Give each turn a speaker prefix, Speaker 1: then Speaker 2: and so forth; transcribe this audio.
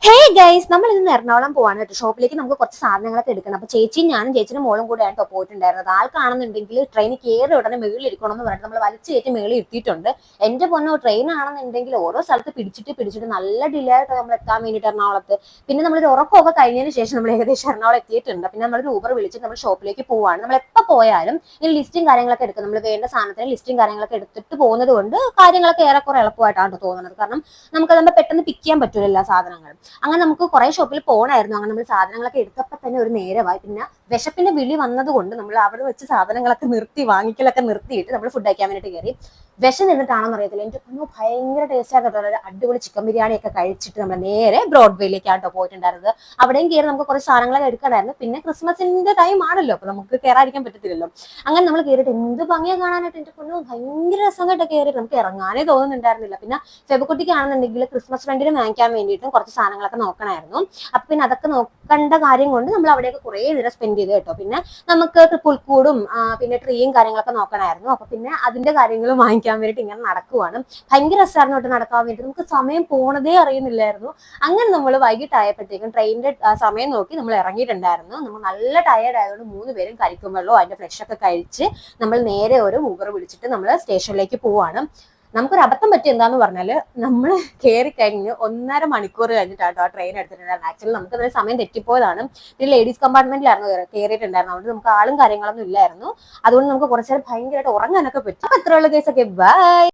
Speaker 1: Hey guys, നമ്മൾ ഇന്ന് എറണാകുളം പോവാണ് കേട്ടോ. ഷോപ്പിലേക്ക് നമുക്ക് കുറച്ച് സാധനങ്ങളൊക്കെ എടുക്കണം. അപ്പൊ ചേച്ചിയും ഞാനും ചേച്ചിയുടെ മോളും കൂടെ ആട്ടോ പോയിട്ടുണ്ടായിരുന്നത്. ആൾക്കാണെന്നുണ്ടെങ്കിൽ ട്രെയിൻ കയറി ഉടനെ മേളിൽ ഇരിക്കണം എന്ന് പറഞ്ഞിട്ട് നമ്മൾ വലിച്ചു കയറ്റി മേളിൽ എത്തിയിട്ടുണ്ട്. എന്റെ പൊന്നോ, ട്രെയിൻ ആണെന്നുണ്ടെങ്കിൽ ഓരോ സ്ഥലത്ത് പിടിച്ചിട്ട് നല്ല ഡിലേ ആയിട്ട് നമ്മൾ എത്താൻ വേണ്ടിയിട്ട് എറണാകുളത്ത്. പിന്നെ നമ്മളൊരു ഉറക്കമൊക്കെ കഴിഞ്ഞതിന് ശേഷം നമ്മൾ ഏകദേശം എറണാകുളം എത്തിയിട്ടുണ്ട്. പിന്നെ നമ്മളൊരു ഊബർ വിളിച്ചിട്ട് നമ്മൾ ഷോപ്പിലേക്ക് പോവാണ്. നമ്മൾ എപ്പോൾ പോയാലും ഈ ലിസ്റ്റും കാര്യങ്ങളൊക്കെ എടുക്കും. നമ്മൾ വേണ്ട സാധനത്തിന് ലിസ്റ്റും കാര്യങ്ങളൊക്കെ എടുത്തിട്ട് പോകുന്നത് കൊണ്ട് കാര്യങ്ങളൊക്കെ ഏറെക്കുറെ എളുപ്പമായിട്ടാണ് തോന്നുന്നത്. കാരണം നമുക്ക് നമ്മൾ പെട്ടെന്ന് പിക്ക് ചെയ്യാൻ പറ്റില്ല എല്ലാ സാധനങ്ങളും. അങ്ങനെ നമുക്ക് കുറെ ഷോപ്പിൽ പോകണമായിരുന്നു. അങ്ങനെ നമ്മൾ സാധനങ്ങളൊക്കെ എടുത്തപ്പോൾ തന്നെ ഒരു നേരമായി. പിന്നെ വിശപ്പിന്റെ വിളി വന്നതുകൊണ്ട് നമ്മൾ അവിടെ വെച്ച് സാധനങ്ങളൊക്കെ നിർത്തി, വാങ്ങിക്കലൊക്കെ നിർത്തിയിട്ട് നമ്മൾ ഫുഡ് കഴിക്കാൻ വേണ്ടിയിട്ട് കയറി. വിഷം നിന്നിട്ടാണെന്ന് അറിയത്തില്ല, എനിക്ക് ഭയങ്കര ടേസ്റ്റ് ആയിരുന്നു. അടിപൊളി ചിക്കൻ ബിരിയാണി ഒക്കെ കഴിച്ചിട്ട് നമ്മൾ നേരെ ബ്രോഡ്വേയിലേക്കാണ് കേട്ടോ പോയിട്ടുണ്ടായിരുന്നത്. അവിടെയും കയറി നമുക്ക് കുറച്ച് സാധനങ്ങളൊക്കെ എടുക്കണമായിരുന്നു. പിന്നെ ക്രിസ്മസിന്റെ ടൈം ആണല്ലോ, അപ്പൊ നമുക്ക് കയറാതിരിക്കാൻ പറ്റത്തില്ലല്ലോ. അങ്ങനെ നമ്മൾ കയറിയിട്ട് എന്ത് ഭംഗിയെ കാണാനായിട്ട്, എന്റെ പൊന്നു ഭയങ്കര രസമായിട്ട് കയറി. നമുക്ക് ഇറങ്ങാനേ തോന്നുന്നുണ്ടായിരുന്നില്ല. പിന്നെ ഫെബക്കുട്ടിക്കാണെന്നുണ്ടെങ്കിൽ ക്രിസ്മസ് ഫ്രണ്ടിന് വാങ്ങിക്കാൻ വേണ്ടിയിട്ടും കുറച്ച് സാധനങ്ങളൊക്കെ നോക്കണമായിരുന്നു. അപ്പൊ പിന്നെ അതൊക്കെ നോക്കേണ്ട കാര്യം കൊണ്ട് നമ്മൾ അവിടെയൊക്കെ കുറേ നേരം സ്പെൻഡ് ചെയ്തു കേട്ടോ. പിന്നെ നമുക്ക് പുൽക്കൂടും പിന്നെ ട്രീയും കാര്യങ്ങളൊക്കെ നോക്കണമായിരുന്നു. അപ്പൊ പിന്നെ അതിന്റെ കാര്യങ്ങളും വാങ്ങിക്കാൻ വേണ്ടിയിട്ട് ഇങ്ങനെ നടക്കുവാണ്. ഭയങ്കര രസമായിരുന്നു കേട്ടോ നടക്കാൻ വേണ്ടി. നമുക്ക് സമയം പോണതേ അറിയുന്നില്ലായിരുന്നു. അങ്ങനെ നമ്മൾ വൈകിട്ടായപ്പോഴത്തേക്കും ട്രെയിനിന്റെ സമയം നോക്കി നമ്മൾ ഇറങ്ങിയിട്ടുണ്ടായിരുന്നു. നമ്മൾ നല്ല ടയേർഡ് ആയതുകൊണ്ട് 3 പേരും കരിക്കും വെള്ളവും അതിന്റെ ഫ്രഷ് ഒക്കെ കഴിച്ച് നമ്മൾ നേരെ ഒരു ഊബർ വിളിച്ചിട്ട് നമ്മൾ സ്റ്റേഷനിലേക്ക് പോവാണ്. നമുക്കൊരു അബദ്ധം പറ്റി എന്താന്ന് പറഞ്ഞാല്, നമ്മൾ കയറി കഴിഞ്ഞ് 1.5 മണിക്കൂർ കഴിഞ്ഞിട്ടാട്ടോ ആ ട്രെയിൻ എടുത്തിട്ടുണ്ടായിരുന്നു. ആക്ച്വലി നമുക്ക് അതിന് സമയം തെറ്റിപ്പോയതാണ്. പിന്നെ ലേഡീസ് കമ്പാർട്ട്മെന്റിലായിരുന്നു കയറിയിട്ടുണ്ടായിരുന്നു. അതുകൊണ്ട് നമുക്ക് ആളും കാര്യങ്ങളൊന്നും ഇല്ലായിരുന്നു. അതുകൊണ്ട് നമുക്ക് കുറച്ചു നേരം ഭയങ്കരമായിട്ട് ഉറങ്ങാനൊക്കെ പറ്റും. അപ്പൊ എത്രയുള്ള കേസൊക്കെ ബൈ.